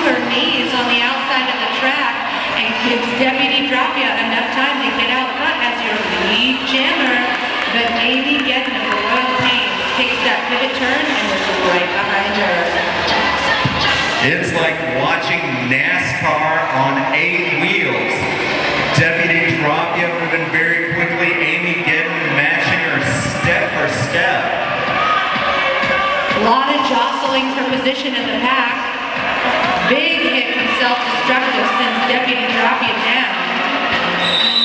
her knees on the outside of the track and gives Deputy Dropia enough time to get out front as your lead jammer. But Amy Gedden of the Royal Pains takes that pivot turn and is right behind her. It's like watching NASCAR on 8 wheels. Deputy Dropia moving very quickly. Amy Gedden matching her step for step. A lot of jostling for position in the pack. Big hit from self-destructive sends Deputy Dropia down.